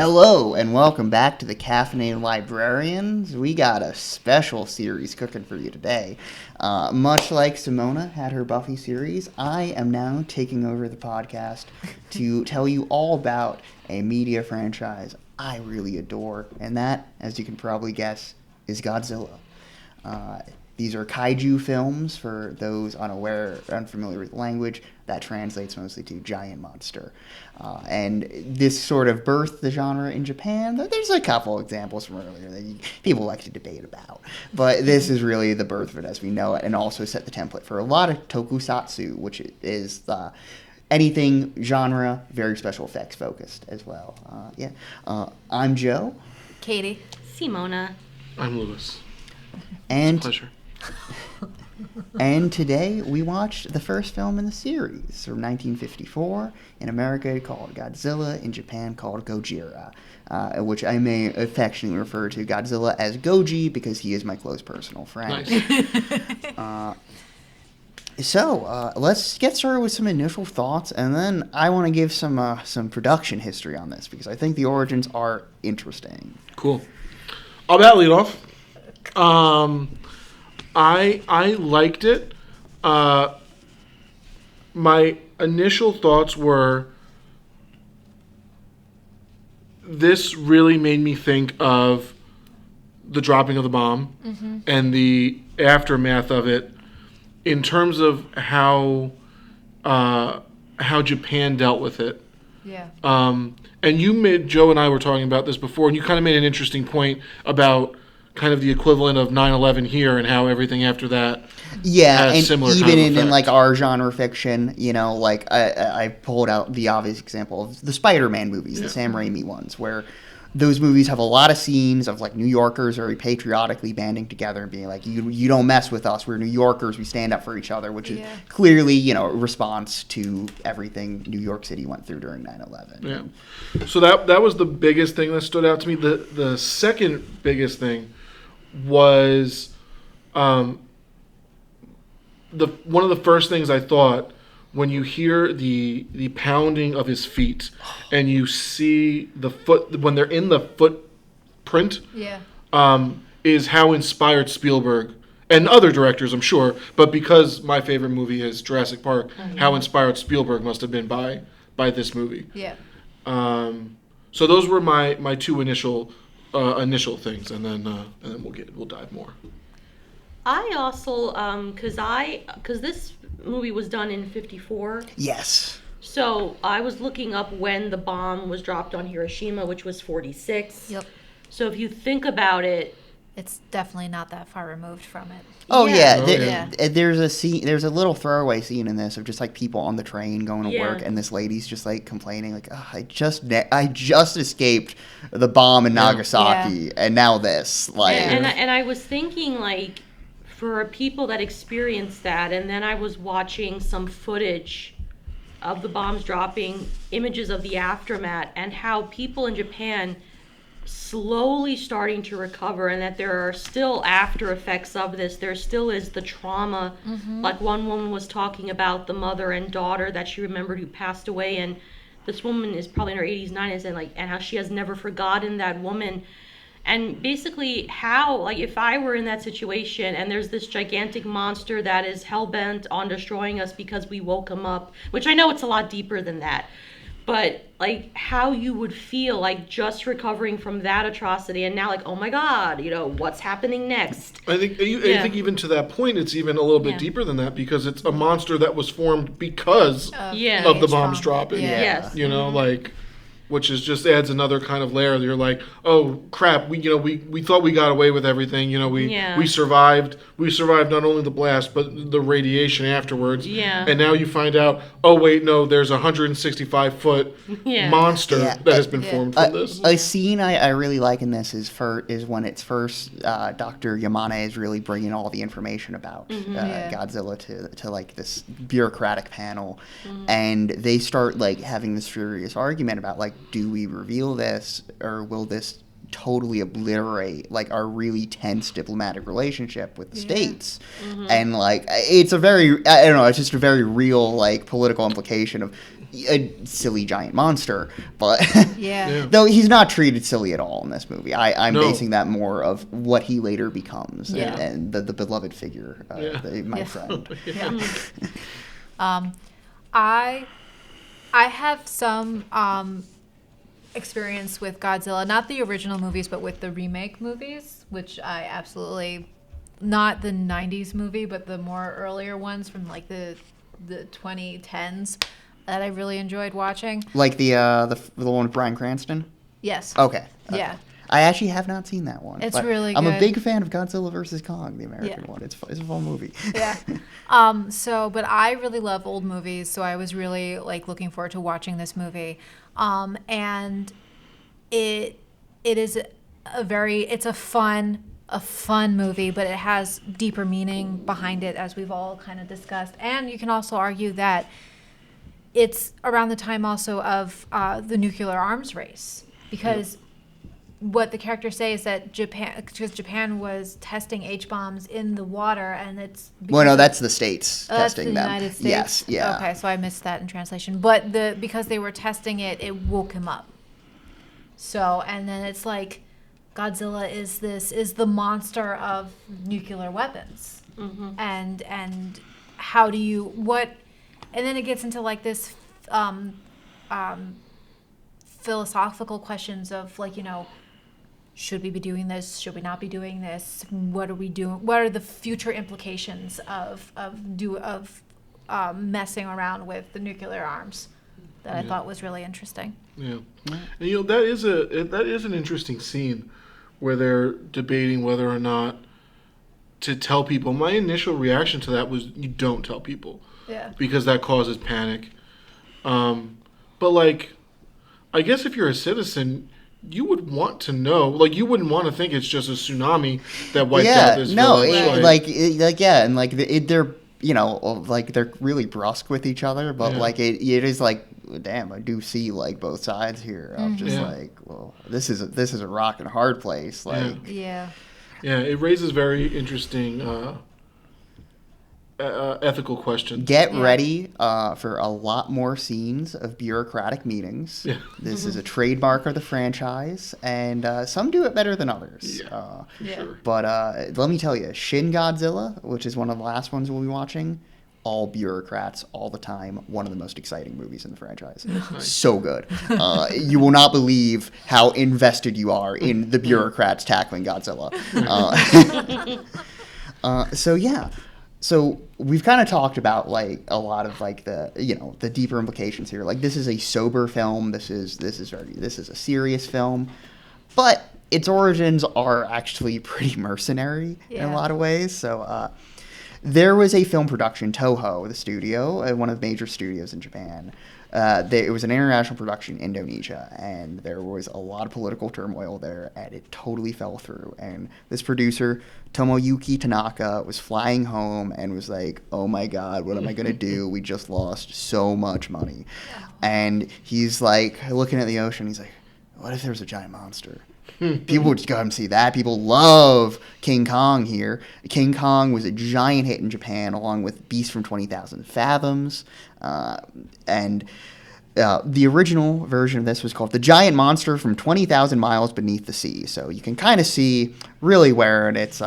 Hello, and welcome back to the Caffeinated Librarians. We got a special series cooking for you today. Much like Simona had her Buffy series, I am now taking over the podcast to tell you all about a media franchise I really adore, and that, as you can probably guess, is Godzilla. These are kaiju films, for those unaware or unfamiliar with the language. That translates mostly to giant monster. And this sort of birthed the genre in Japan. There's a couple examples from earlier that people like to debate about. But this is really the birth of it as we know it, and also set the template for a lot of tokusatsu, which is anything genre, very special effects focused as well. I'm Joe. Katie. Simona. I'm Lewis. And it's a pleasure. And today we watched the first film in the series from 1954, in America called Godzilla, in Japan called Gojira, which I may affectionately refer to Godzilla as Goji because he is my close personal friend. Nice. So let's get started with some initial thoughts, and then I want to give some production history on this because I think the origins are interesting. Cool. I'll bat lead off. I liked it. My initial thoughts were, this really made me think of the dropping of the bomb and the aftermath of it in terms of how Japan dealt with it. Yeah. And Joe and I were talking about this before, and you kind of made an interesting point about kind of the equivalent of 9/11 here and how everything after that and similar even kind of in like our genre fiction, like I pulled out the obvious example of the Spider-Man movies, the Sam Raimi ones, where those movies have a lot of scenes of like New Yorkers very patriotically banding together and being like, you don't mess with us, we're New Yorkers, we stand up for each other, which is clearly, a response to everything New York City went through during 9/11. Yeah. So that was the biggest thing that stood out to me. The second biggest thing was one of the first things I thought when you hear the pounding of his feet and you see the foot when they're in the footprint, is how inspired Spielberg and other directors, I'm sure, but because my favorite movie is Jurassic Park, how inspired Spielberg must have been by this movie. Yeah. So those were my two initial things, and then we'll dive more. I also because this movie was done in 54. Yes. So I was looking up when the bomb was dropped on Hiroshima, which was 46. Yep. So if you think about it, it's definitely not that far removed from it. Oh yeah, yeah. There's a scene. There's a little throwaway scene in this of just like people on the train going to work, and this lady's just like complaining, like, oh, I just escaped the bomb in Nagasaki, and now this. Like, and I was thinking, like, for people that experienced that, and then I was watching some footage of the bombs dropping, images of the aftermath, and how people in Japan slowly starting to recover, and that there are still after effects of this. There still is the trauma. Like one woman was talking about the mother and daughter that she remembered who passed away, and this woman is probably in her 80s, 90s, and how she has never forgotten that woman. And basically how, like, if I were in that situation and there's this gigantic monster that is hell-bent on destroying us because we woke him up, which I know it's a lot deeper than that, but like how you would feel like just recovering from that atrocity, and now like, oh my God, what's happening next? I think even to that point, it's even a little bit deeper than that, because it's a monster that was formed because of the bombs dropping. Yes. Like, which is just adds another kind of layer. You're like, oh crap, we thought we got away with everything. We survived. We survived not only the blast but the radiation afterwards. Yeah. And now you find out, oh wait, no, there's a 165-foot monster that has been formed from this. A scene I really like in this is when it's first Dr. Yamane is really bringing all the information about Godzilla to like this bureaucratic panel, and they start like having this furious argument about like, do we reveal this, or will this totally obliterate like our really tense diplomatic relationship with the states? And like, it's a very, I don't know, it's just a very real like political implication of, a silly giant monster, but Yeah. though he's not treated silly at all in this movie. I'm No. basing that more of what he later becomes Yeah. and the beloved figure, my Yeah. friend. I have some experience with Godzilla, not the original movies, but with the remake movies, which I absolutely, not the 90s movie, but the more earlier ones from like the 2010s that I really enjoyed watching. Like the one with Bryan Cranston. Yes. Okay. Yeah. I actually have not seen that one. It's but really I'm a good. big fan of Godzilla vs. Kong, the American Yeah. one. It's a fun movie. Yeah. But I really love old movies, so I was really like looking forward to watching this movie. And it is it's a fun movie, but it has deeper meaning behind it, as we've all kind of discussed. And you can also argue that it's around the time also of the nuclear arms race, because what the characters say is that Japan was testing H-bombs in the water, and it's Well, no, that's the States that's testing the them. United States. Yes, yeah. Okay, so I missed that in translation. But because they were testing it, it woke him up. So, and then it's like Godzilla is the monster of nuclear weapons, and how do you and then it gets into like this philosophical questions of like, should we be doing this? Should we not be doing this? What are we doing? What are the future implications of messing around with the nuclear arms? That I thought was really interesting. Yeah, and that is an interesting scene where they're debating whether or not to tell people. My initial reaction to that was you don't tell people, because that causes panic. But like, I guess if you're a citizen, you would want to know. Like, you wouldn't want to think it's just a tsunami that wiped out this village. They're like they're really brusque with each other, but like it is like, damn, I do see like both sides here. I'm just like, well, this is a rock and hard place. Like, Yeah. Yeah, it raises very interesting ethical questions. get ready for a lot more scenes of bureaucratic meetings. Yeah. This is a trademark of the franchise, and some do it better than others. Sure. But let me tell you, Shin Godzilla, which is one of the last ones we'll be watching, all bureaucrats all the time. One of the most exciting movies in the franchise. So good. You will not believe how invested you are in the bureaucrats tackling Godzilla. So we've kind of talked about like a lot of like the deeper implications here. Like, this is a sober film. This is a serious film, but its origins are actually pretty mercenary in a lot of ways. So there was a film production, Toho, the studio, one of the major studios in Japan. It was an international production in Indonesia, and there was a lot of political turmoil there, and it totally fell through. And this producer, Tomoyuki Tanaka, was flying home and was like, oh my God, what am I going to do? We just lost so much money. And he's like looking at the ocean. He's like, what if there's a giant monster? People would go and see that. People love King Kong here. King Kong was a giant hit in Japan, along with Beast from 20,000 Fathoms. And the original version of this was called The Giant Monster from 20,000 Miles Beneath the Sea. So you can kind of see really where its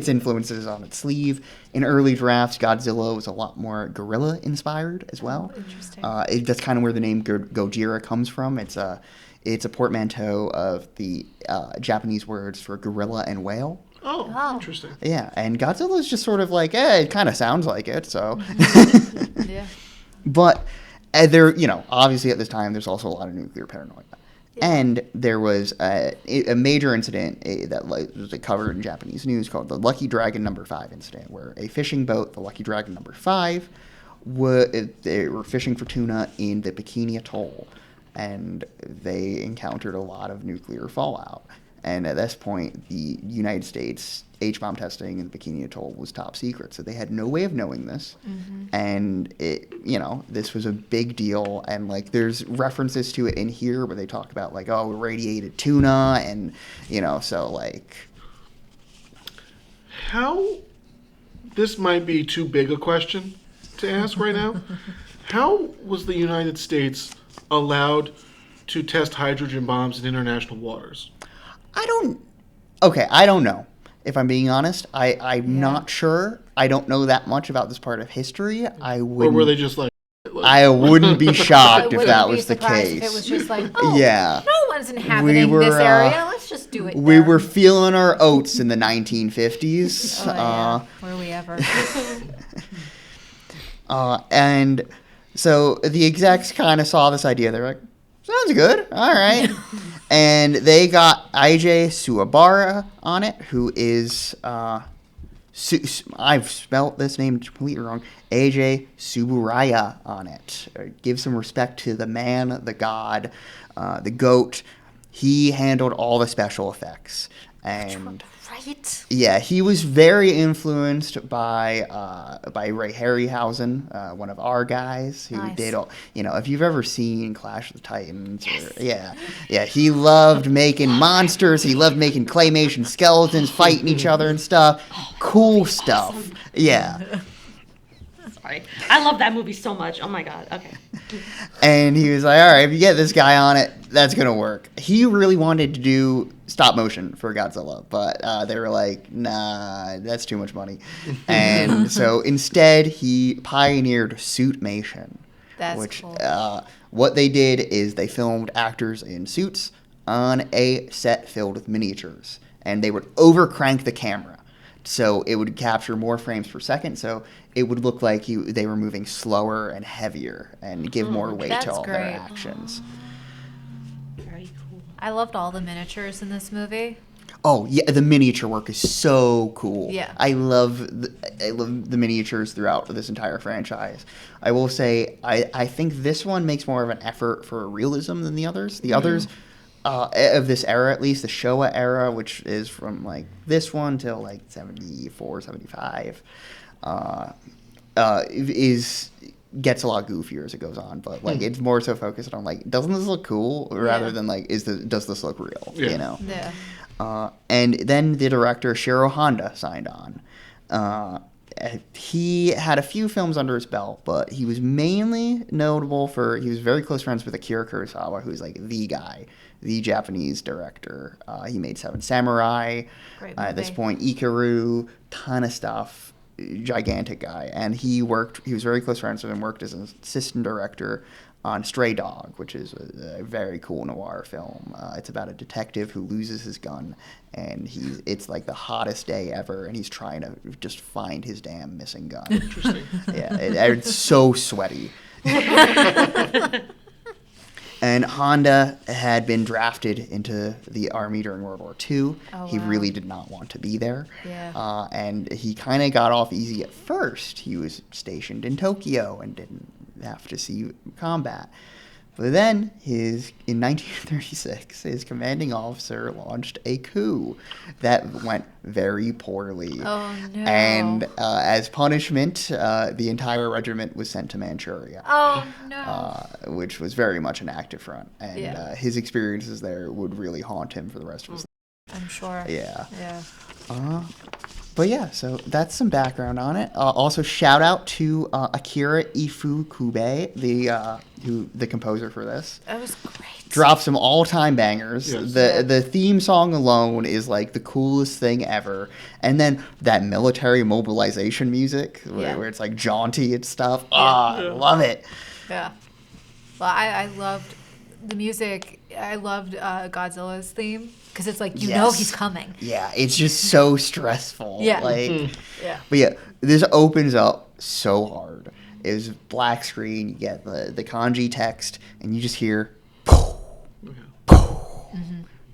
influences on its sleeve. In early drafts, Godzilla was a lot more gorilla-inspired as well. Interesting. That's kind of where the name Gojira comes from. It's a portmanteau of the Japanese words for gorilla and whale. Oh, interesting. Yeah, and Godzilla is just sort of like, it kind of sounds like it, so. Yeah. But obviously at this time, there's also a lot of nuclear paranoia. And there was a major incident that was covered in Japanese news called the Lucky Dragon No. 5 incident, where a fishing boat, the Lucky Dragon No. 5, they were fishing for tuna in the Bikini Atoll, and they encountered a lot of nuclear fallout. And at this point, the United States H-bomb testing in Bikini Atoll was top secret, so they had no way of knowing this. And this was a big deal. And like, there's references to it in here where they talk about like, oh, irradiated tuna, and so like. How? This might be too big a question to ask right now. how was the United States allowed to test hydrogen bombs in international waters? I don't know. If I'm being honest, I'm not sure. I don't know that much about this part of history. Or were they just like I wouldn't be I shocked if wouldn't that be was the surprised case. if it was just like, oh, Yeah. no one's inhabiting were, this area. Let's just do it. We there. were feeling our oats in the 1950s. Oh, yeah. Were we ever? And so the execs kind of saw this idea. They're like, sounds good. All right. And they got IJ Suwabara on it, who is, I've spelt this name completely wrong, AJ Suburaya on it. Give some respect to the man, the god, the goat. He handled all the special effects. And Right? yeah, he was very influenced by Ray Harryhausen, one of our guys who Nice. did all. If you've ever seen Clash of the Titans, he loved making monsters. He loved making claymation skeletons fighting each other and stuff. Cool stuff. Awesome. Yeah. Sorry. I love that movie so much. Oh my god. Okay. And he was like, all right, if you get this guy on it, that's going to work. He really wanted to do stop motion for Godzilla, but they were like, nah, that's too much money. And so instead, he pioneered suitmation. That's which, cool. what they did is they filmed actors in suits on a set filled with miniatures. And they would overcrank the camera. So it would capture more frames per second, so it would look like they were moving slower and heavier and give more weight That's to all their great. actions. Very cool. I loved all the miniatures in this movie. Oh yeah, the miniature work is so cool. Yeah. I love the miniatures throughout this entire franchise. I will say I think this one makes more of an effort for realism than the others. The others of this era, at least the Showa era, which is from like this one till like 74, 75, gets a lot goofier as it goes on. But like it's more so focused on like, doesn't this look cool, rather than like, does this look real? Yeah. You know. Yeah. And then the director Shiro Honda signed on. He had a few films under his belt, but he was mainly notable for, he was very close friends with Akira Kurosawa, who's like the guy, the Japanese director. He made Seven Samurai. Great At this movie. point, Ikaru, ton of stuff. Gigantic guy. And he was very close friends with him, worked as an assistant director on Stray Dog, which is a very cool noir film. It's about a detective who loses his gun, and it's like the hottest day ever, and he's trying to just find his damn missing gun. Interesting. Yeah, it's so sweaty. And Honda had been drafted into the army during World War II. Oh, He wow. really did not want to be there. Yeah. And he kind of got off easy at first. He was stationed in Tokyo and didn't have to see combat. But then, in 1936, his commanding officer launched a coup that went very poorly. Oh, no. And as punishment, the entire regiment was sent to Manchuria. Oh, no. Which was very much an active front. And Yeah. his experiences there would really haunt him for the rest of his life. I'm sure. Yeah. Yeah. But yeah, so that's some background on it. Also, shout out to Akira Ifukube, the composer for this. That was great. Dropped some all-time bangers. Yes. The theme song alone is like the coolest thing ever. And then that military mobilization music, where it's like jaunty and stuff. I love it. Yeah. Well, I loved the music. I loved Godzilla's theme because it's like, you know Yes. he's coming. Yeah, it's just so stressful. Yeah. Like, Yeah. but yeah, this opens up so hard. It was black screen. You get the kanji text, and you just hear,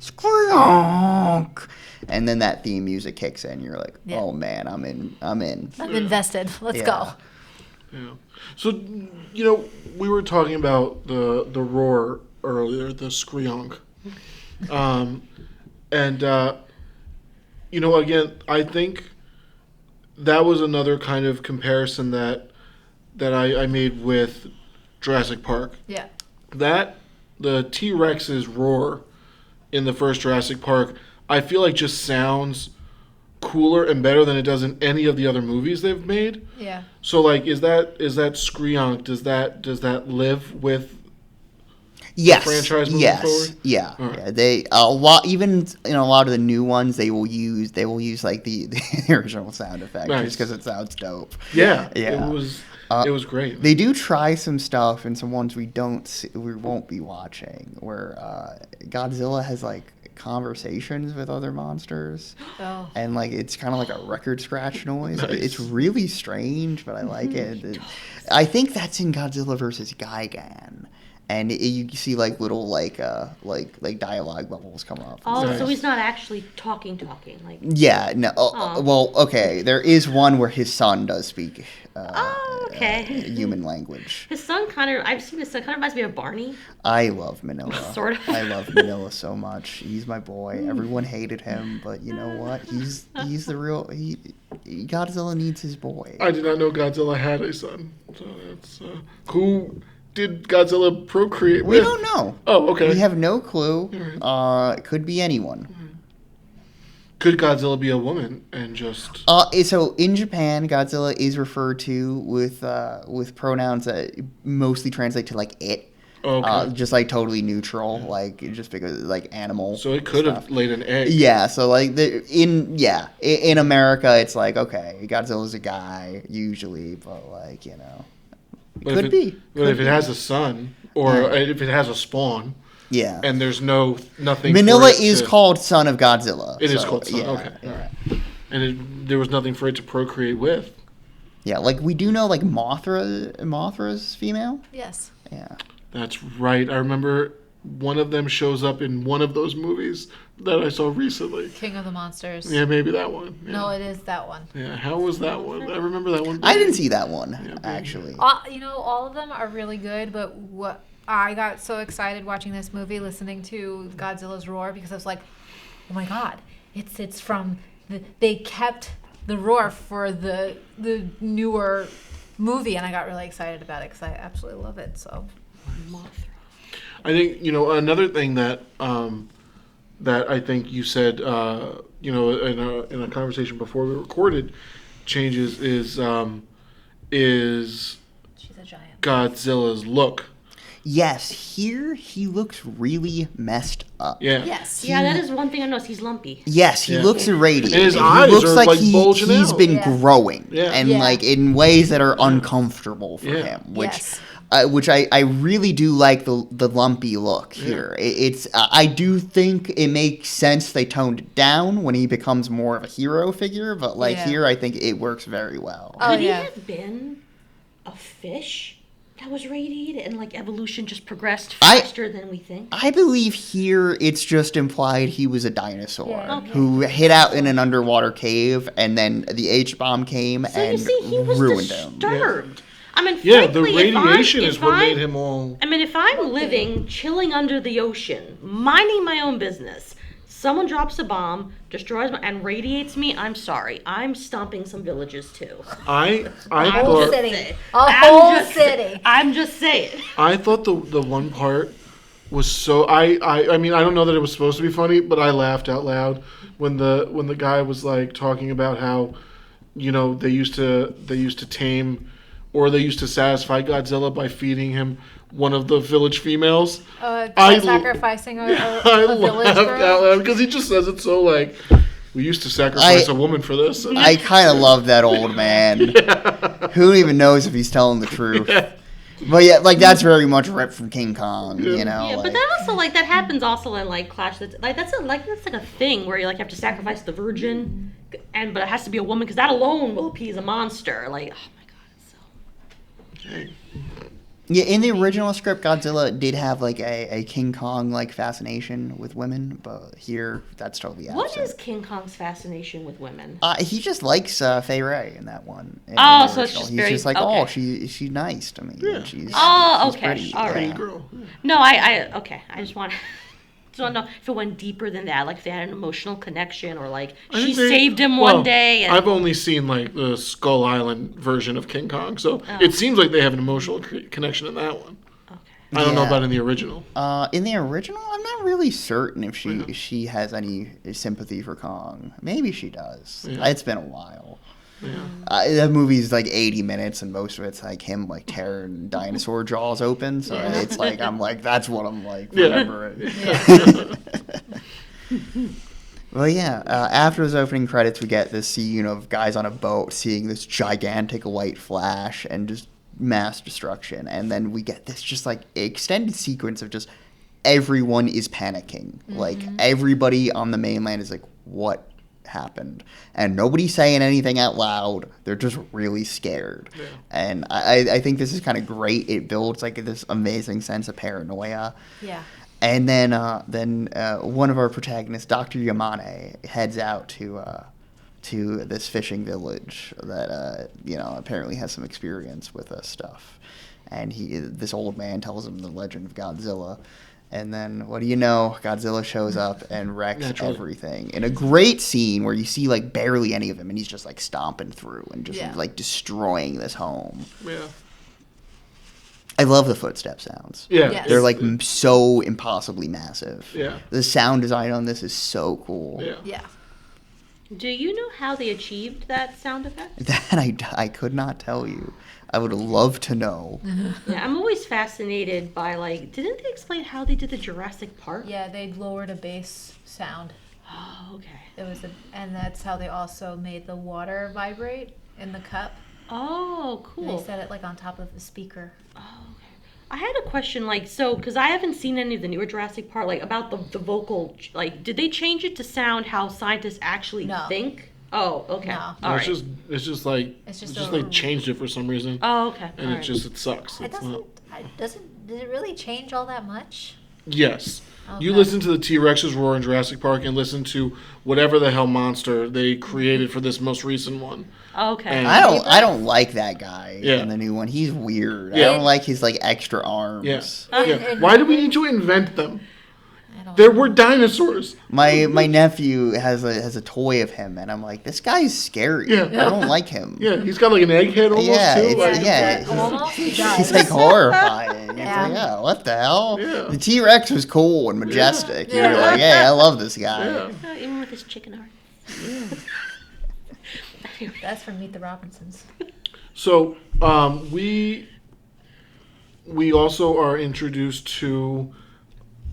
squonk, and then that theme music kicks in. You're like, Yeah. oh man, I'm in. I'm invested. Let's Yeah. go. Yeah. So, we were talking about the roar earlier, the screonk. Again, I think that was another kind of comparison that I made with Jurassic Park. Yeah. The T-Rex's roar in the first Jurassic Park, I feel like just sounds cooler and better than it does in any of the other movies they've made. Yeah. So like, is that Skreonk? Does that live with Yes. franchise moving yes. forward? Yeah. All right. Yeah. They a lot, even in a lot of the new ones, they will use like the original sound effect Nice. just because it sounds dope. Yeah. Yeah. It was great. They do try some stuff and some ones we won't be watching, where Godzilla has like conversations with other monsters, Oh. and like it's kind of like a record scratch noise. Nice. It's really strange, but I like it. I think that's in Godzilla versus Gigan. And you see like little like dialogue bubbles come up. Oh, Nice. so he's not actually talking, like. Yeah, no. Aw. Well, okay. There is one where his son does speak Okay. human language. His son I've seen his son kind of reminds me of Barney. I love Manila. Sort of. I love Manila so much. He's my boy. Everyone hated him, but you know what? He's the real. Godzilla needs his boy. I did not know Godzilla had a son. So that's who did Godzilla procreate We with? don't know. Oh, okay. We have no clue. Alright. It could be anyone. Could Godzilla be a woman and just? So in Japan, Godzilla is referred to with pronouns that mostly translate to like it. Okay. Just like totally neutral, like just because like animal. So it could have stuff. laid an egg. Yeah, so like in America, it's like okay, Godzilla's a guy usually, but like you know, But could be. But if it has a son, or if it has a spawn, Yeah. and there's nothing. Manila for it is to- called Son of Godzilla. It is so, called son. yeah, Okay. Yeah. All right. And there was nothing for it to procreate with. Yeah, like we do know like Mothra's female. Yes. Yeah. That's right. I remember one of them shows up in one of those movies that I saw recently. King of the Monsters. Yeah, maybe that one. Yeah. No, it is that one. Yeah, how was that one? I remember that one. I didn't see that one Yeah, actually. All of them are really good, but what I got so excited watching this movie, listening to Godzilla's roar, because I was like, oh my god, it's from they kept the roar for the newer movie, and I got really excited about it because I absolutely love it. So. I think another thing that that I think you said in a conversation before we recorded changes is She's a giant. Godzilla's look. Yes, here he looks really messed up. Yeah. Yes. Yeah, that is one thing I noticed. He's lumpy. Yes, he Yeah. looks irradiated. And his He eyes looks are, like like, bulging he's out. been Yeah. growing, Yeah. and Yeah. like in ways that are uncomfortable for Yeah. him. Which, Yes. which I really do like the lumpy look here. It's I do think it makes sense they toned it down when he becomes more of a hero figure, but like Yeah. here I think it works very well. Oh, Could he yeah. have been a fish that was radiated and like evolution just progressed I- faster than we think? I believe here it's just implied he was a dinosaur Yeah. Okay. who hid out in an underwater cave, and then the H-bomb came So you and see, he was ruined him. disturbed. I mean, Yeah, the frankly, radiation if is what I'm- made him all. I mean, if I'm living, chilling under the ocean, minding my own business, someone drops a bomb, destroys and radiates me, I'm sorry. I'm stomping some villages too. I A whole thought city. A I'm whole just- city. I'm just saying. I thought the one part was so I mean I don't know that it was supposed to be funny, but I laughed out loud when the guy was like talking about how they used to tame or they used to satisfy Godzilla by feeding him one of the village females. By sacrificing a I village laughed girl. out loud because he just says it so like we used to sacrifice a woman for this. I kind of love that old man. Who even knows if he's telling the truth? But yeah, like that's very much ripped from King Kong, you know. Yeah, like, but that also that happens also in like Clash. That's like a thing where you like have to sacrifice the virgin, but it has to be a woman because that alone will appease a monster. Like, oh my god, it's so. Okay. yeah, in the original script, Godzilla did have like a King Kong like fascination with women, but here that's totally absent. What is King Kong's fascination with women? He just likes Fay Ray in that one. in Oh, the so it's original. just He's very- just like, okay. oh, she's nice to me. Yeah. And she's Oh, okay, pretty. all right. Yeah. Girl. No, I okay. I just want to know if it went deeper than that. Like if they had an emotional connection, or like I she think they- saved him well, one day. And, I've only seen like the Skull Island version of King Kong, so Oh. it seems like they have an emotional connection in that one. okay. I don't know Yeah. about in the original. In the original, I'm not really certain if she has any sympathy for Kong. Maybe she does. Yeah. It's been a while. Yeah. That movie's like 80 minutes, and most of it's like him like tearing dinosaur jaws open. So it's like I'm like that's what I'm like remembering. Well, yeah. After those opening credits, we get this scene of guys on a boat seeing this gigantic white flash and just mass destruction, and then we get this just like extended sequence of just everyone is panicking. Like everybody on the mainland is like, "What happened?" And nobody's saying anything out loud. They're just really scared. Yeah. And I think this is kind of great. It builds like this amazing sense of paranoia. Yeah. And then one of our protagonists, Dr. Yamane, heads out to this fishing village that apparently has some experience with this stuff. And this old man tells him the legend of Godzilla. And then, what do you know? Godzilla shows up and wrecks everything in a great scene where you see like barely any of him, and he's just like stomping through and just like destroying this home. Yeah. I love the footstep sounds. Yeah. Yes. They're like so impossibly massive. Yeah. The sound design on this is so cool. Yeah. Yeah. Do you know how they achieved that sound effect? That I could not tell you. I would love to know. Yeah, I'm always fascinated by like, didn't they explain how they did the Jurassic Park? Yeah, they lowered a bass sound. Oh, okay. And that's how they also made the water vibrate in the cup. Oh, And cool. they set it like on top of the speaker. Oh, okay. I had a question, like, so, because I haven't seen any of the newer Jurassic Park, like, about the vocal, like, did they change it to sound how scientists actually No. think? Oh, okay. No. All No, right. it's just like they changed it for some reason, Oh, okay. and All it right. just sucks. It It's not. did it really change all that much? Yes. You Okay. listen to the T-Rexes roar in Jurassic Park and listen to whatever the hell monster they created for this most recent one. Okay. And- I don't like that guy Yeah. in the new one. He's weird. Yeah. I don't like his like extra arms. Yeah. Yeah. Why do we need to invent them? I don't There know. were dinosaurs. My nephew has a toy of him, and I'm like, this guy's scary. Yeah. I don't like him. Yeah, he's got like an egghead almost Yeah, too. it's- Like, yeah. Almost he He's does. like horrifying. It's Yeah. like, yeah, what the hell? Yeah. The T-Rex was cool and majestic. Yeah. You're like, hey, I love this guy. Yeah. Even with his chicken heart. That's from Meet the Robinsons. So we also are introduced to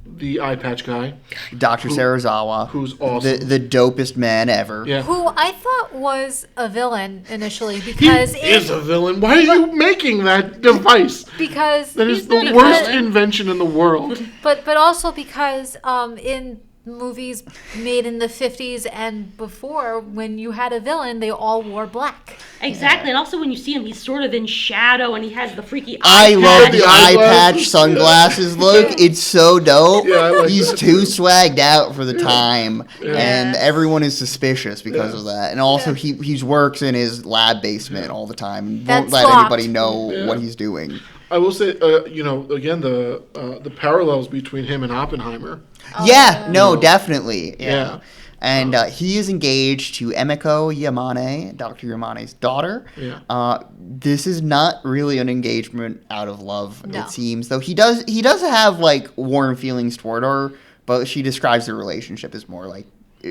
the eye patch guy, Dr. Sarazawa, who's awesome. the dopest man ever. Yeah. Who I thought was a villain initially He because is a villain. Why are you making that device? because That is the not a worst villain. invention in the world. but also because in movies made in the 50s and before, when you had a villain, they all wore black. Exactly. And also when you see him, he's sort of in shadow and he has the freaky I eye love patch. the The eye eyeglasses. patch sunglasses look. It's so dope. Yeah, I like He's that too too. swagged out for the time, and Yes. everyone is suspicious because Yeah. of that. And also, he works in his lab basement all the time and won't That's let locked. anybody know Yeah. what he's doing. I will say, again, the parallels between him and Oppenheimer. Yeah, no, Yeah. definitely. Yeah. Yeah. And he is engaged to Emiko Yamane, Dr. Yamane's daughter. Yeah. This is not really an engagement out of love, No. it seems. Though he does have like warm feelings toward her, but she describes the relationship as more like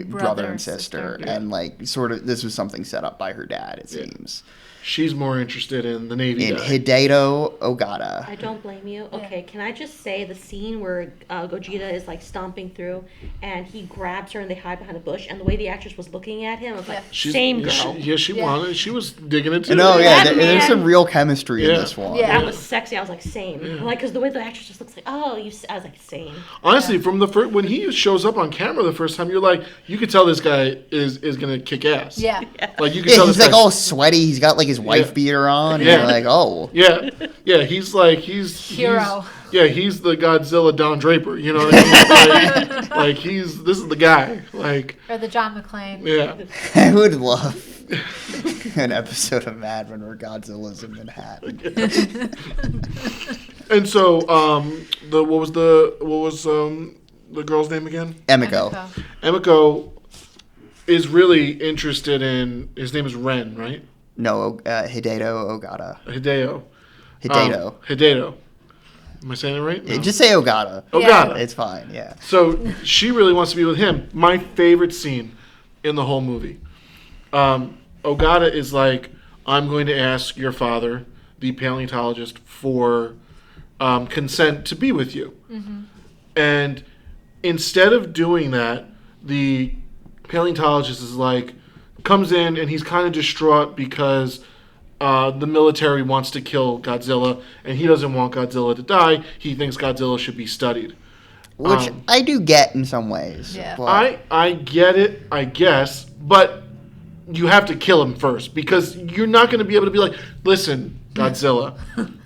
brother and sister, sister. and like sort of this was something set up by her dad. It Yeah. seems. She's more interested in the Navy In guy. Hideto Ogata. I don't blame you. Okay, can I just say the scene where Gogeta is like stomping through and he grabs her and they hide behind a bush and the way the actress was looking at him, I was like, She's- same yeah, girl. She Yeah. wanted. She was digging it too. No, yeah, That there's man- some real chemistry in Yeah. this one. Yeah. That was sexy. I was like, same. Yeah. Like, because the way the actress just looks like, oh, I was like, same. Honestly, from the first, when he shows up on camera the first time, you're like, you could tell this guy is gonna kick ass. Yeah. Like you could Yeah, tell he's this like guy. all sweaty. He's got like his wife Yeah. beater on. Yeah. And you're like, oh. Yeah, yeah. He's Hero. He's the Godzilla Don Draper. You know what I mean? like this is the guy. Like, Or the John McClane. yeah. I would love an episode of Mad Men where Godzilla's in Manhattan. And so, what was the girl's name again? Emiko. Emiko is really interested in. His name is Ren, right? No, Hideto Ogata. Hideo. Hideto. Hideo. Am I saying it right? No. Just say Ogata. Ogata. It's fine. Yeah. So she really wants to be with him. My favorite scene in the whole movie. Ogata is like, I'm going to ask your father, the paleontologist, for consent to be with you. Mm-hmm. And instead of doing that, the paleontologist is like, comes in and he's kind of distraught because the military wants to kill Godzilla and he doesn't want Godzilla to die. He thinks Godzilla should be studied. Which I do get in some ways. Yeah. But I get it, I guess, but you have to kill him first because you're not going to be able to be like, listen, Godzilla,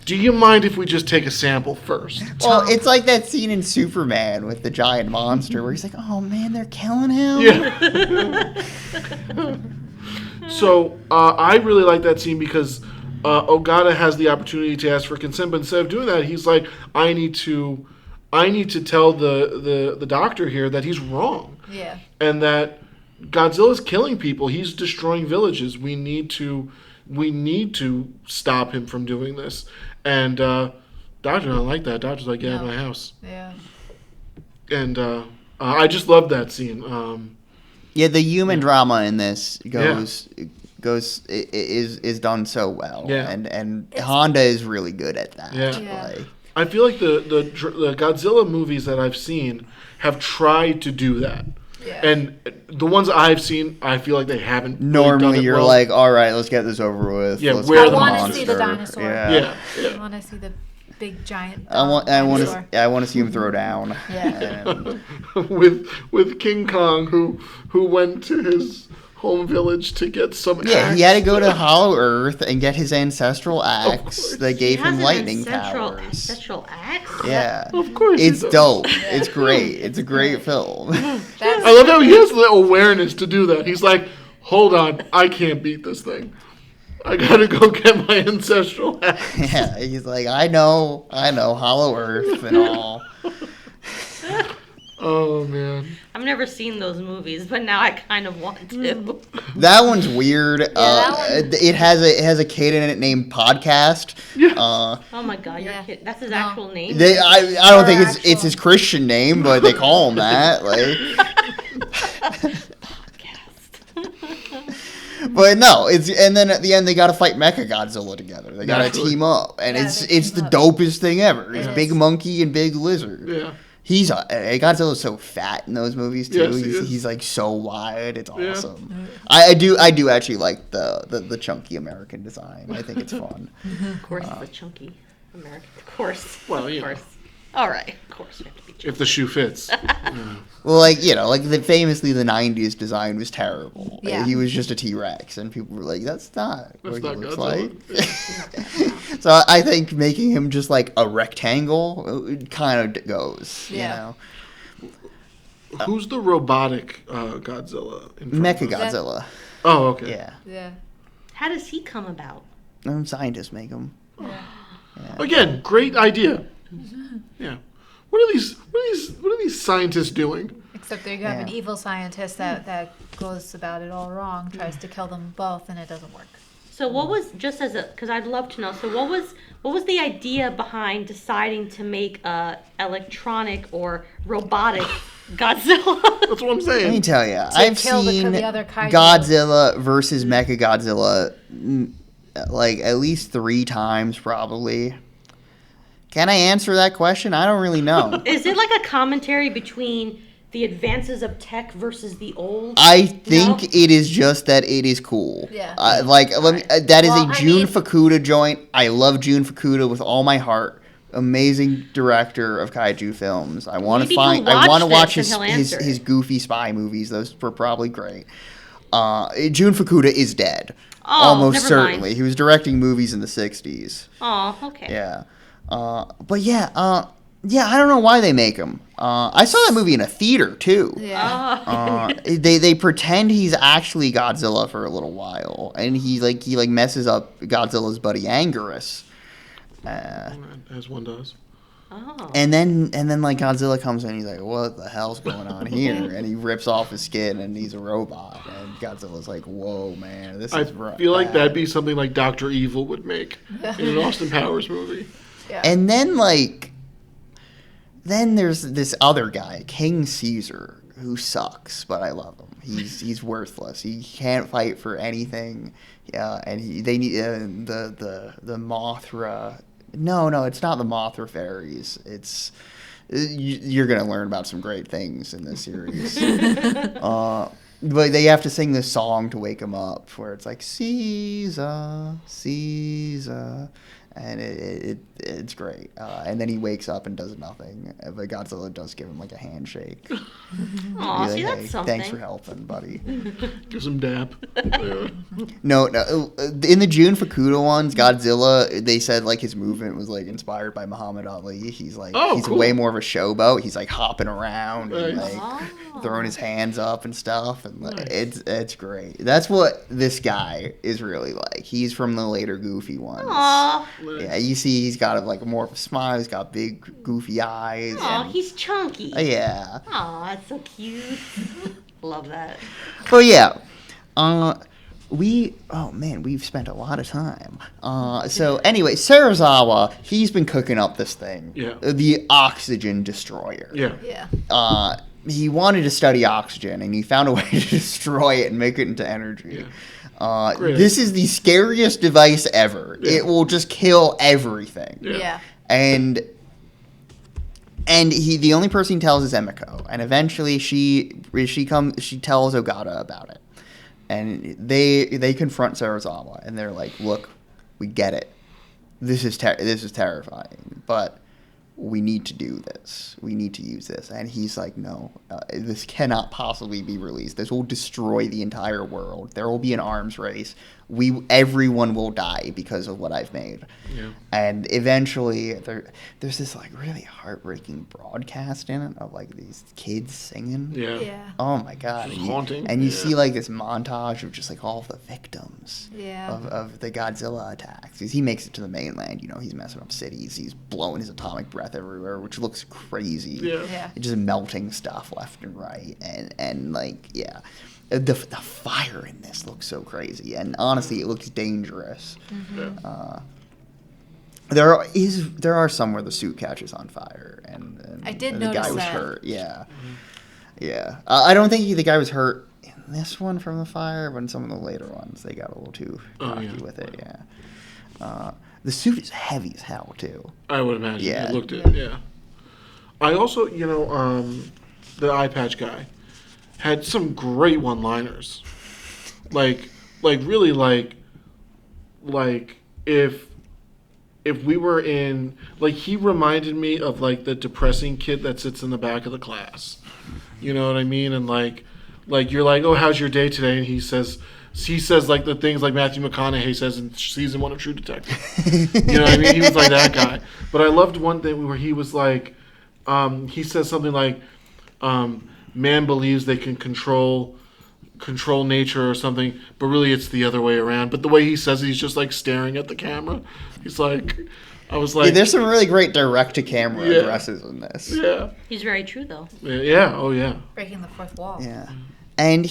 do you mind if we just take a sample first? Well, it's like that scene in Superman with the giant monster where he's like, oh man, they're killing him. Yeah. So I really like that scene because Ogata has the opportunity to ask for consent, but instead of doing that, he's like, I need to tell the doctor here that he's wrong. Yeah. And that Godzilla's killing people. He's destroying villages. We need to stop him from doing this. And Doctor don't like that. Doctor's like, get out of my house. Yeah. And I just love that scene. Yeah, the human drama in this is done so well. Yeah. And Honda is really good at that. Yeah. Like, I feel like the Godzilla movies that I've seen have tried to do that. Yeah. And the ones I've seen, I feel like they haven't. normally really done it you're well. like, all right, let's get this over with. Yeah, Let's where get the I want to monster. see the dinosaur. Yeah. I want to see the big giant. I want dinosaur. to see him throw down. Yeah. And- with King Kong who went to his home village to get some yeah, axe. he had to go to Hollow Earth and get his ancestral axe course. that gave He has him an lightning ancestral powers. axe? Yeah. Of course he It's does. dope. It's great. It's a great film. That's, I love how he has the awareness to do that. He's like, hold on, I can't beat this thing. I gotta go get my ancestral axe. Yeah, he's like, I know, Hollow Earth and all. Oh man. I've never seen those movies, but now I kind of want to. That one's weird. that one- It has a kid in it named Podcast. Yeah. Oh my god, you're Yeah. kidding. That's his No. actual name? I don't think it's Actual. his Christian name, but they call him that. Like, but no, and then at the end they got to fight Mechagodzilla together. They got to Naturally. team up, and Yeah, it's they the team up. dopest thing ever. It's It Big is. Monkey and Big Lizard. Yeah. He's Godzilla's so fat in those movies too. Yes, he is. He's like so wide. It's Yeah. awesome. I do actually like the chunky American design. I think it's fun. Of course, the chunky American. Of course. Well, of you course. All right. Of course, we have to be chunky. If the shoe fits. Well, famously the '90s design was terrible. Yeah. He was just a T-Rex, and people were like, "That's not That's what not he looks Godzilla. like." So I think making him just like a rectangle kind of goes. Yeah. Who's the robotic Godzilla? In front of us? Mechagodzilla. Oh, okay. Yeah. yeah. How does he come about? Scientists make them. Again, great idea. Yeah. What are these scientists doing? Except there you have an Yeah. evil scientist that goes about it all wrong, tries to kill them both, and it doesn't work. So what was, just as a, because I'd love to know, so what was the idea behind deciding to make a electronic or robotic Godzilla? That's what I'm Let me saying. tell you, I've kill seen the other kaiju. Godzilla versus Mechagodzilla like at least 3 times probably. Can I answer that question? I don't really know. Is it like a commentary between the advances of tech versus the old? I think No? it is just that it is cool. Yeah. That is Well, a I Jun mean- Fukuda joint. I love Jun Fukuda with all my heart. Amazing director of kaiju films. I want to Maybe he'll watch watch this and he'll answer his it. goofy spy movies. Those were probably great. Jun Fukuda is dead. Oh, Almost never mind. certainly. He was directing movies in the 60s. Oh, okay. Yeah. But yeah, I don't know why they make him. I saw that movie in a theater too. Yeah. They pretend he's actually Godzilla for a little while, and he messes up Godzilla's buddy Anguirus. As one does. Oh. And then like Godzilla comes in, and he's like, "What the hell's going on here?" And he rips off his skin, and he's a robot. And Godzilla's like, "Whoa, man, this I is rough." feel like that'd be something like Dr. Evil would make in an Austin Powers movie. Yeah. And then like then there's this other guy, King Caesar, who sucks, but I love him. He's worthless. He can't fight for anything. Yeah, and they need the Mothra. No, it's not the Mothra fairies. It's you're gonna learn about some great things in this series. But they have to sing this song to wake him up, where it's like Caesar, Caesar, and it's great. And then he wakes up and does nothing. But Godzilla does give him like a handshake. Aw, see, Hey, that's something. thanks for helping, buddy. Gives him dap. Yeah. No, in the Jun Fukuda ones, Godzilla, they said like his movement was like inspired by Muhammad Ali. He's like he's cool. way more of a showboat. He's like hopping around and Nice. like throwing his hands up and stuff, and like, it's great. That's what this guy is really like. He's from the later Goofy ones. Aw. Yeah, you see, he's got like more of a smile. He's got big goofy eyes. Aw, and- he's chunky. yeah. Aw, that's so cute. Love that. Well, yeah. We've spent a lot of time. So anyway, Sarazawa, he's been cooking up this thing. Yeah. The oxygen destroyer. Yeah. Yeah. He wanted to study oxygen, and he found a way to destroy it and make it into energy. Great. This is the scariest device ever. Yeah. It will just kill everything. Yeah. And the only person he tells is Emiko, and eventually she tells Ogata about it, and they confront Sarazawa, and they're like, "Look, we get it. This is terrifying, but we need to do this. We need to use this." And he's like, "No, this cannot possibly be released. This will destroy the entire world. There will be an arms race. Everyone will die because of what I've made." Yeah. And eventually, there's this like really heartbreaking broadcast in it of like these kids singing. Yeah. Yeah. Oh my god! It's And you- haunting. And you Yeah. see like this montage of just like all the victims Yeah. of the Godzilla attacks. Because he makes it to the mainland, he's messing up cities. He's blowing his atomic breath everywhere, which looks crazy. Yeah. Yeah. Just melting stuff left and right, and like yeah, the fire in this looks so crazy, and honestly, it looks dangerous. Yeah. There are some where the suit catches on fire, and I did the notice guy was that. hurt. Yeah, yeah. I don't think the guy was hurt in this one from the fire, but in some of the later ones, they got a little too cocky yeah. with it. Yeah. The suit is heavy as hell too. I would imagine. Yeah. It looked it. Yeah. I also, the eye patch guy had some great one-liners. Like really like if we were in, like, he reminded me of like the depressing kid that sits in the back of the class. You know what I mean? And like you're like, "Oh, how's your day today?" And he says like the things like Matthew McConaughey says in season 1 of True Detective. You know what I mean? He was like that guy. But I loved one thing where he was like, he says something like, "Man believes they can control nature or something, but really it's the other way around." But the way he says it, he's just like staring at the camera. He's like, I was like, Yeah, there's some really great direct-to-camera Yeah. addresses in this. yeah, He's very true, though. yeah, oh yeah, Breaking the fourth wall. Yeah. And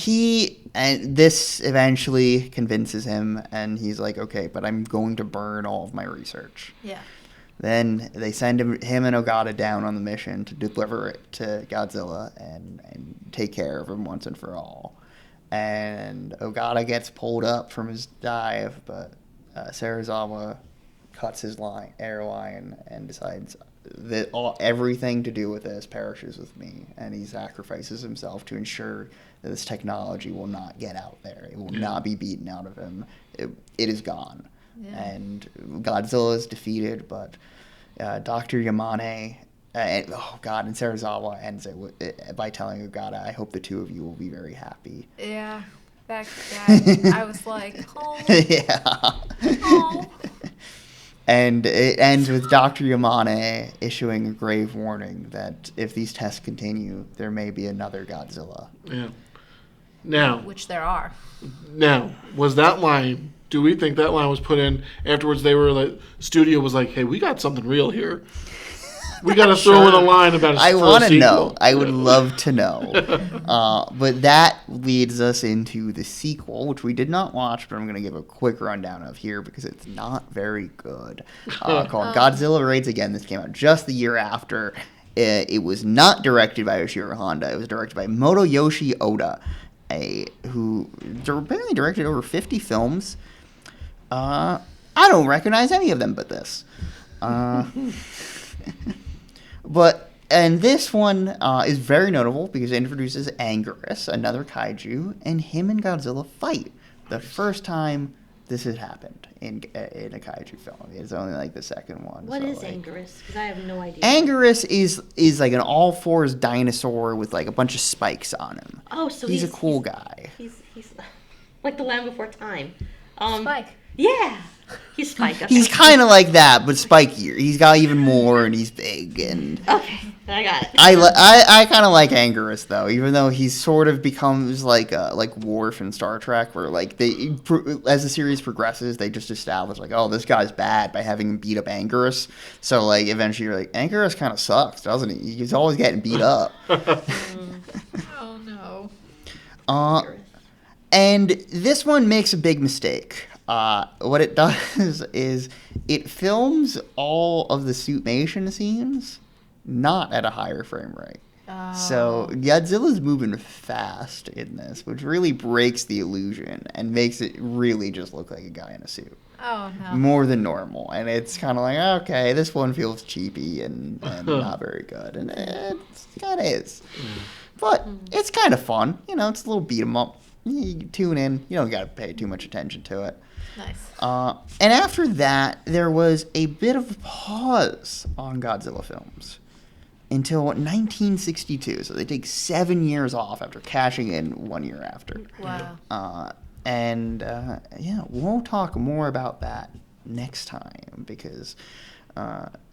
this eventually convinces him, and he's like, "Okay, but I'm going to burn all of my research." Yeah. Then they send him and Ogata down on the mission to deliver it to Godzilla and take care of him once and for all. And Ogata gets pulled up from his dive, but Sarazawa cuts his airline and decides that everything to do with this perishes with me, and he sacrifices himself to ensure that this technology will not get out there. It will not be beaten out of him. It is gone. Yeah. And Godzilla is defeated, but Dr. Yamane and Sarazawa ends it by telling Ogata, "I hope the two of you will be very happy." Yeah. That guy, I was like, oh. Yeah. Oh. And it ends with Dr. Yamane issuing a grave warning that if these tests continue, there may be another Godzilla. yeah. Now, Which there are. was that line? Do we think that line was put in afterwards? They were like, studio was like, "Hey, we got something real here. We got to throw in a line about." I want to know. I would love to know. But that leads us into the sequel, which we did not watch, but I'm going to give a quick rundown of here because it's not very good. Called Godzilla Raids Again. This came out just the year after. It was not directed by Yoshiro Honda. It was directed by Motoyoshi Oda, who apparently directed over 50 films. I don't recognize any of them but this. And this one is very notable because it introduces Anguirus, another kaiju, and him and Godzilla fight. The first time this has happened in a kaiju film. It's only like the second one. What is Anguirus? Because I have no idea. Anguirus is like an all-fours dinosaur with like a bunch of spikes on him. Oh, so he's a cool guy. He's like the Land Before Time. Spike. Yeah. He's Spike. Okay. He's kind of like that, but spikier. He's got even more, and he's big. And okay, I got it. I kind of like Anguirus though, even though he sort of becomes like Worf in Star Trek, where like as the series progresses, they just establish like, oh, this guy's bad by having him beat up Anguirus. So like eventually you're like, Anguirus kind of sucks, doesn't he? He's always getting beat up. Oh no. And this one makes a big mistake. What it does is it films all of the suitmation scenes not at a higher frame rate. Oh. So Godzilla's moving fast in this, which really breaks the illusion and makes it really just look like a guy in a suit. Oh no. More than normal. And it's kind of like, okay, this one feels cheapy and not very good. And it kind of is. But it's kind of fun. You know, it's a little beat 'em up. You tune in. You don't got to pay too much attention to it. Nice. And after that, there was a bit of a pause on Godzilla films until 1962. So they take 7 years off after cashing in 1 year after. Wow. Yeah, we'll talk more about that next time because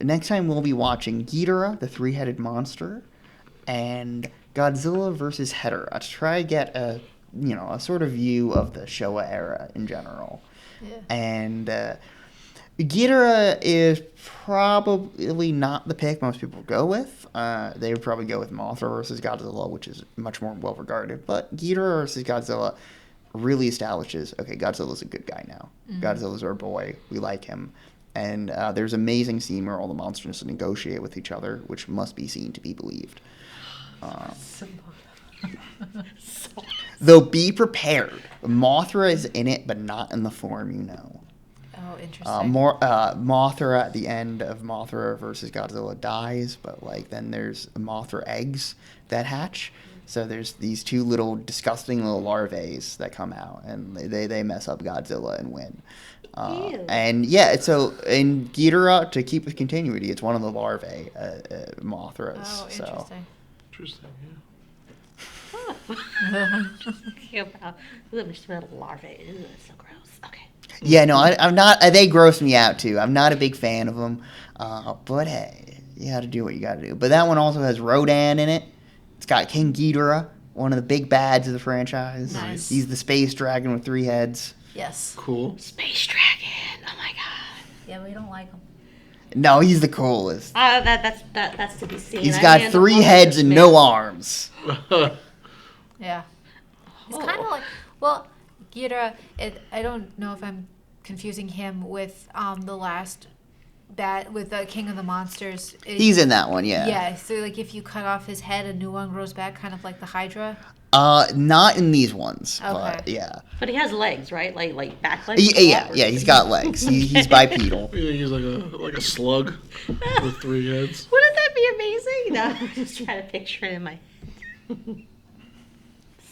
next time we'll be watching Ghidorah, the three-headed monster, and Godzilla versus Hedorah to try to get a sort of view of the Showa era in general. Yeah. And Ghidorah is probably not the pick most people go with. They would probably go with Mothra versus Godzilla, which is much more well regarded. But Ghidorah versus Godzilla really establishes, okay, Godzilla's a good guy now. Mm-hmm. Godzilla's our boy. We like him. And there's an amazing scene where all the monsters negotiate with each other, which must be seen to be believed. Though be prepared. Mothra is in it, but not in the form you know. Oh, interesting. Mothra at the end of Mothra versus Godzilla dies, but like then there's Mothra eggs that hatch. So there's these two little disgusting little larvae that come out, and they mess up Godzilla and win. And yeah, so in Ghidorah, to keep with continuity, it's one of the larvae, Mothras. Oh, interesting. So. Interesting, yeah. I'm smell larvae. Ooh, that's so gross. Okay. Yeah, no, I'm not. They gross me out too. I'm not a big fan of them. But hey, you got to do what you got to do. But that one also has Rodan in it. It's got King Ghidorah, one of the big bads of the franchise. Nice. He's the space dragon with 3 heads. Yes. Cool. Space dragon. Oh my god. Yeah, we don't like him. No, he's the coolest. That's to be seen. He's got 3 heads and no arms. Yeah. It's kind of like, well, Ghidorah, I don't know if I'm confusing him with the last with the King of the Monsters. He's in that one, yeah. Yeah, so like if you cut off his head, a new one grows back, kind of like the Hydra. Not in these ones, Okay. but yeah. But he has legs, right? Like back legs. Yeah, he's got legs. He's bipedal. You think he's like a slug with 3 heads? Wouldn't that be amazing? No, I'm just trying to picture it in my head.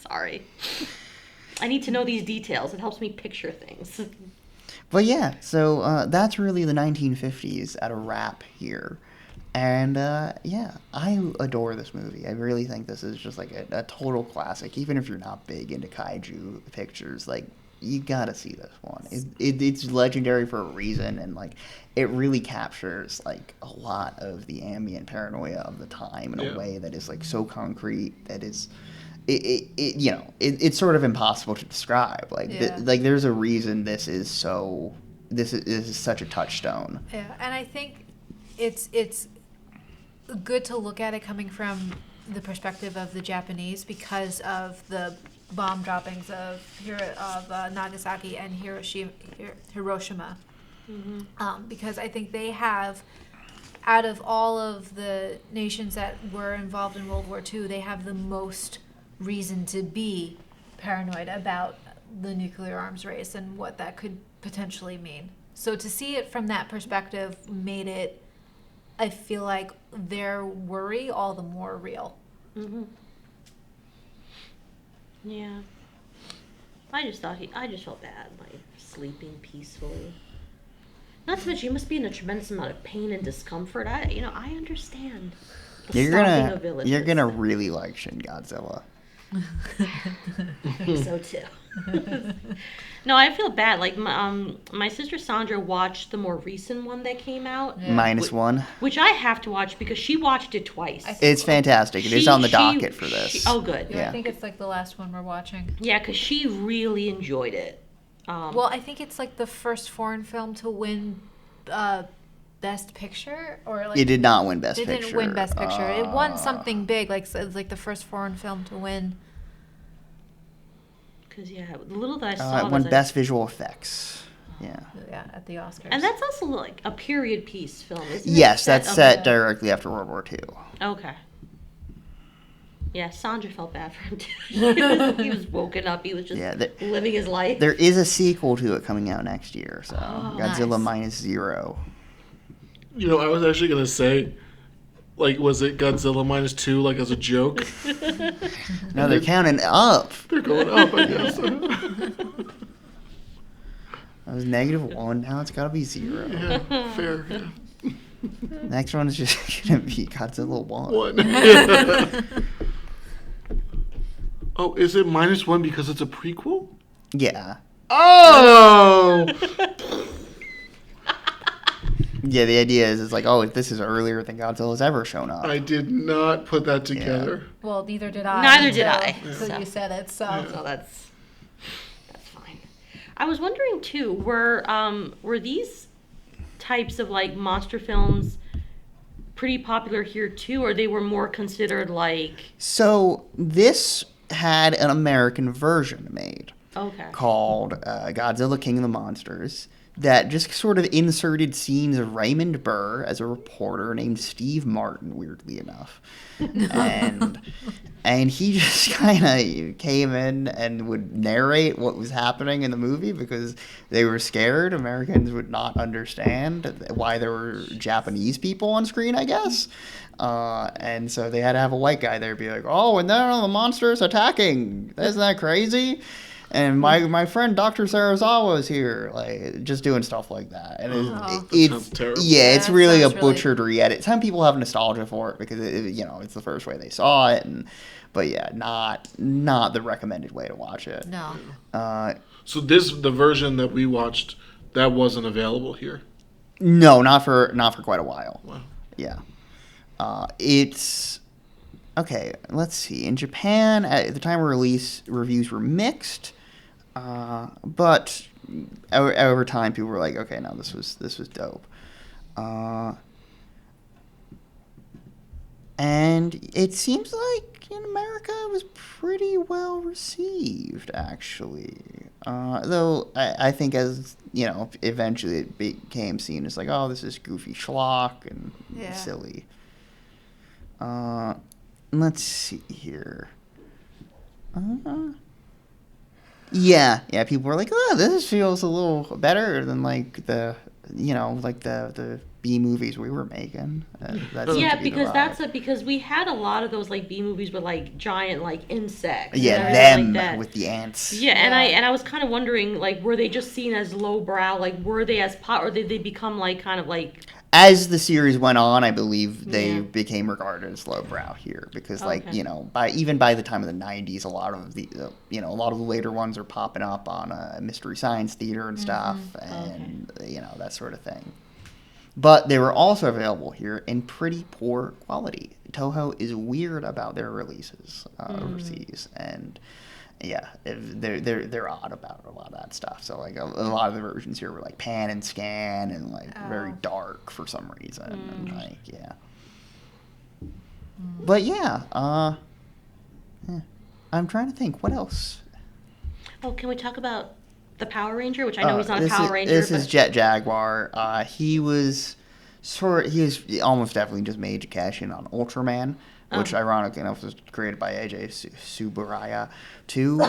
Sorry. I need to know these details. It helps me picture things. But yeah, so that's really the 1950s at a wrap here. And yeah, I adore this movie. I really think this is just like a total classic. Even if you're not big into kaiju pictures, like you gotta see this one. It's legendary for a reason, and like it really captures like a lot of the ambient paranoia of the time in a way that is like so concrete that is. It's sort of impossible to describe. Like, like there's a reason this is such a touchstone. Yeah, and I think it's good to look at it coming from the perspective of the Japanese because of the bomb droppings of Nagasaki and Hiroshima. Mm-hmm. Because I think they have out of all of the nations that were involved in World War II, they have the most reason to be paranoid about the nuclear arms race and what that could potentially mean. So to see it from that perspective made it, I feel like, their worry all the more real. Mm-hmm. Yeah. I just felt bad, like, sleeping peacefully. Not to mention, you must be in a tremendous amount of pain and discomfort. I understand. The stomping of villages. You're gonna really like Shin Godzilla. I think so too. No, I feel bad. Like my sister Sandra watched the more recent one that came out. Yeah. -1. Which I have to watch because she watched it twice. It's fantastic. It is on the docket for this. Oh, good. Yeah, I think it's like the last one we're watching. Yeah, because she really enjoyed it. Well, I think it's like the first foreign film to win Best Picture, or like It did not win Best it Picture. didn't win Best Picture. It won something big, like so it's like the first foreign film to win. Because the little that I saw, It was won like, Best Visual Effects. Yeah. Yeah, at the Oscars. and that's also like a period piece film, isn't it? Yes, that's set okay. directly after World War II. Okay. Yeah, Sandra felt bad for him too. He was woken up. He was just living his life. There is a sequel to it coming out next year, so Godzilla nice. -0. You know, I was actually gonna say, like, was it Godzilla -2, like, as a joke? No, they're counting up. They're going up, I guess. That was -1. Now it's gotta be 0. Yeah, fair. Yeah. Next one is just gonna be Godzilla 1. One. Oh, is it -1 because it's a prequel? Yeah. Oh! Yeah, the idea is it's like, oh, this is earlier than Godzilla's ever shown up. I did not put that together. Well, neither did I. Neither did I. So you said it. So So that's fine. I was wondering too, were these types of like monster films pretty popular here too, or they were more considered like? So this had an American version made Okay. called Godzilla King of the Monsters that just sort of inserted scenes of Raymond Burr as a reporter named Steve Martin, weirdly enough. And he just kind of came in and would narrate what was happening in the movie because they were scared Americans would not understand why there were Japanese people on screen, I guess. And so they had to have a white guy there be like, oh, and then the monster's attacking. Isn't that crazy? And my friend Dr. Sarazawa is here, like, just doing stuff like that. And that sounds terrible. yeah, it's That really a sounds really- butchered re-edit. Some people have nostalgia for it because it's the first way they saw it, but yeah, not the recommended way to watch it. no. So the version that we watched, that wasn't available here. No, not for quite a while. Wow. Yeah. It's okay. Let's see. In Japan, at the time of release, reviews were mixed, but over time, people were like, "Okay, no, this was dope." And it seems like in America it was pretty well received, actually. Though I think as eventually it became seen as like, oh, this is goofy schlock and Yeah. silly. Let's see here. Yeah, people were like, oh, this feels a little better than like the B movies we were making. That seemed Yeah, to be the because vibe. because we had a lot of those like B movies with like giant like insects. and Yeah, everything them like that. with the ants. Yeah, and I was kind of wondering, like, were they just seen as lowbrow? Like, were they as or did they become like kind of like? As the series went on, I believe they Yeah. became regarded as lowbrow here because, Okay. by the time of the '90s, a lot of the later ones are popping up on Mystery Science Theater and stuff, and that sort of thing. But they were also available here in pretty poor quality. Toho is weird about their releases overseas, and yeah, they're odd about a lot of that stuff. So like a lot of the versions here were like pan and scan and like very dark for some reason. And like but yeah, I'm trying to think what else. Oh, can we talk about the Power Ranger? Which I know he's not a This Power is- Ranger. This but is Jet Jaguar. He was He almost definitely just made to cash in on Ultraman, which ironically enough was created by AJ Subaraya too.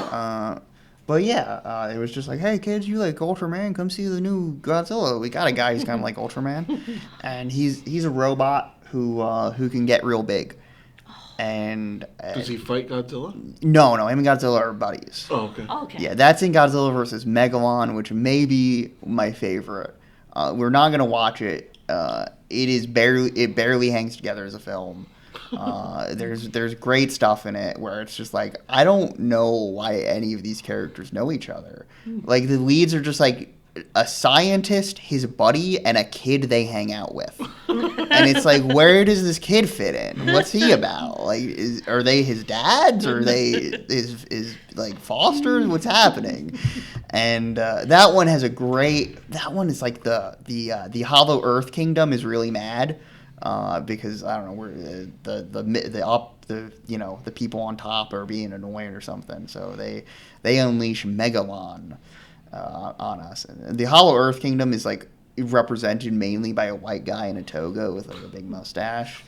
But yeah, it was just like, hey kids, you like Ultraman? Come see the new Godzilla. We got a guy who's kind of like Ultraman, and he's a robot who can get real big. And does he fight Godzilla? No, him and Godzilla are buddies. Oh, okay. Okay. Yeah, that's in Godzilla versus Megalon, which may be my favorite. We're not gonna watch it. It barely hangs together as a film. There's great stuff in it where it's just like, I don't know why any of these characters know each other. Like the leads are just like a scientist, his buddy, and a kid they hang out with. And it's like, where does this kid fit in? What's he about? Like, are they his dads? Or are they his like fosters? What's happening? And that one has that one is like the Hollow Earth Kingdom is really mad because I don't know where the people on top are being annoying or something. So they unleash Megalon on us. And the Hollow Earth Kingdom is like represented mainly by a white guy in a toga with like a big mustache.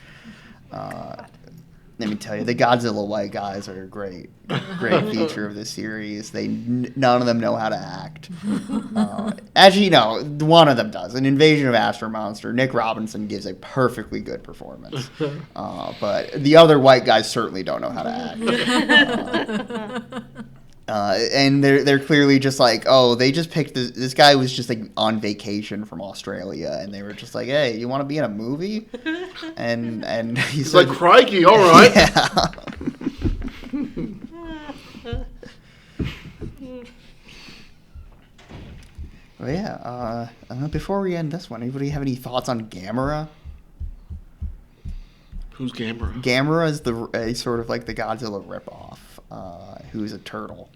Let me tell you, the Godzilla white guys are a great feature of this series. None of them know how to act. Actually, no, one of them does. In Invasion of Astro Monster, Nick Robinson gives a perfectly good performance. But the other white guys certainly don't know how to act. And they're clearly just like, oh, they just picked this guy was just like on vacation from Australia, and they were just like, hey, you want to be in a movie? And he's like, crikey, all right. Yeah. Well, yeah. Before we end this one, anybody have any thoughts on Gamera? Who's Gamera? Gamera is sort of like the Godzilla ripoff. Who's a turtle.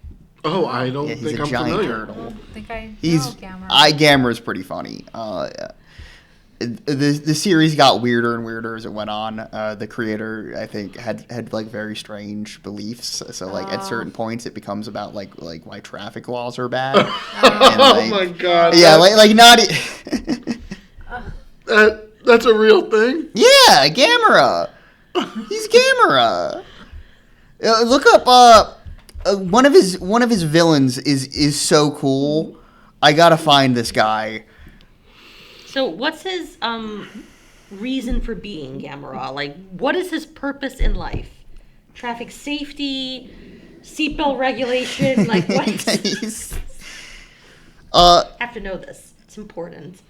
Oh, I don't he's think a I'm giant familiar. turtle. I think I know Gamera. Gamera's pretty funny. The series got weirder and weirder as it went on. The creator, I think, had like very strange beliefs. So like at certain points, it becomes about like why traffic laws are bad. And, Oh my god! Yeah, like not. That's a real thing. Yeah, Gamera. He's Gamera. Look up. One of his villains is so cool. I gotta find this guy. So what's his reason for being Gamera? Like, what is his purpose in life? Traffic safety, seatbelt regulation, like what? Have to know this. It's important.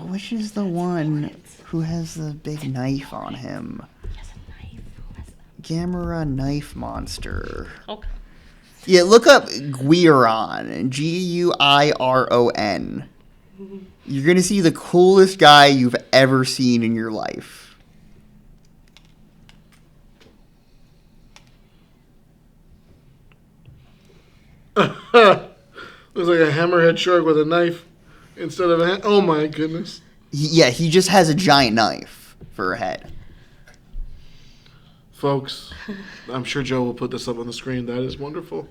Which is the one who has the big knife on him? He has a knife. Who has that? Gamera Knife Monster. Okay. Yeah, look up Guiron. Guiron. You're gonna see the coolest guy you've ever seen in your life. Looks like a hammerhead shark with a knife instead of a oh my goodness. He just has a giant knife for a head. Folks, I'm sure Joe will put this up on the screen. That is wonderful.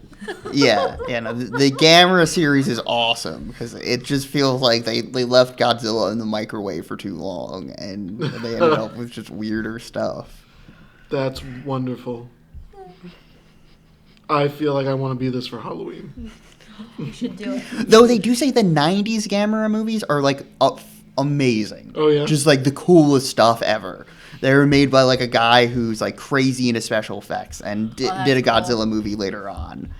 Yeah, no, the Gamera series is awesome because it just feels like they left Godzilla in the microwave for too long and they ended up with just weirder stuff. That's wonderful. I feel like I want to be this for Halloween. You should do it. Though they do say the 90s Gamera movies are like amazing. Oh, yeah? Just like the coolest stuff ever. They were made by like a guy who's like crazy into special effects and did a Godzilla movie later on.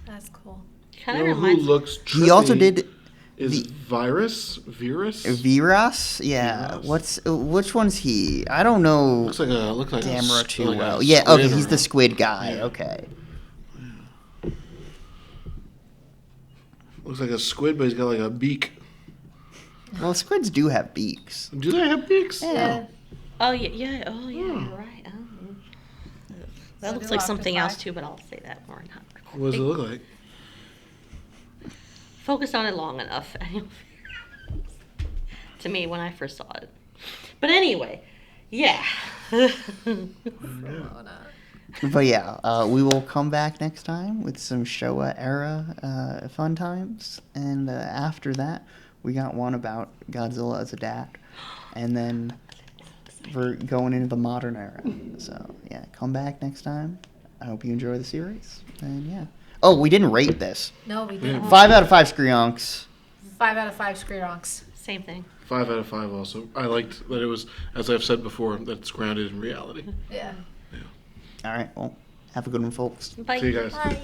That's cool. Kind You of know who reminds me. looks trippy He also did is Virus? Virus. Yeah. Virus. Which one's he? I don't know Looks like a Gamera too like a well. Yeah. squid Okay, he's or the a- squid guy. Yeah. Okay. Looks like a squid, but he's got like a beak. Well, squids do have beaks. Do they have beaks? Yeah. Oh yeah. Oh yeah. You're right. That So looks do like something octopi. else too, but I'll say that more not. What does it look like? Focus on it long enough, and you'll figure out. To me, when I first saw it. But anyway, yeah. But yeah, we will come back next time with some Showa era fun times, and after that, We got one about Godzilla as a dad. And then we're going into the modern era. So, yeah, come back next time. I hope you enjoy the series. And, yeah. Oh, we didn't rate this. No, we didn't. 5 out of 5 Screonks. 5 out of 5 Screonks. Same thing. 5 out of 5 also. I liked that it was, as I've said before, that it's grounded in reality. Yeah. All right, well, have a good one, folks. Bye. See you guys. Bye.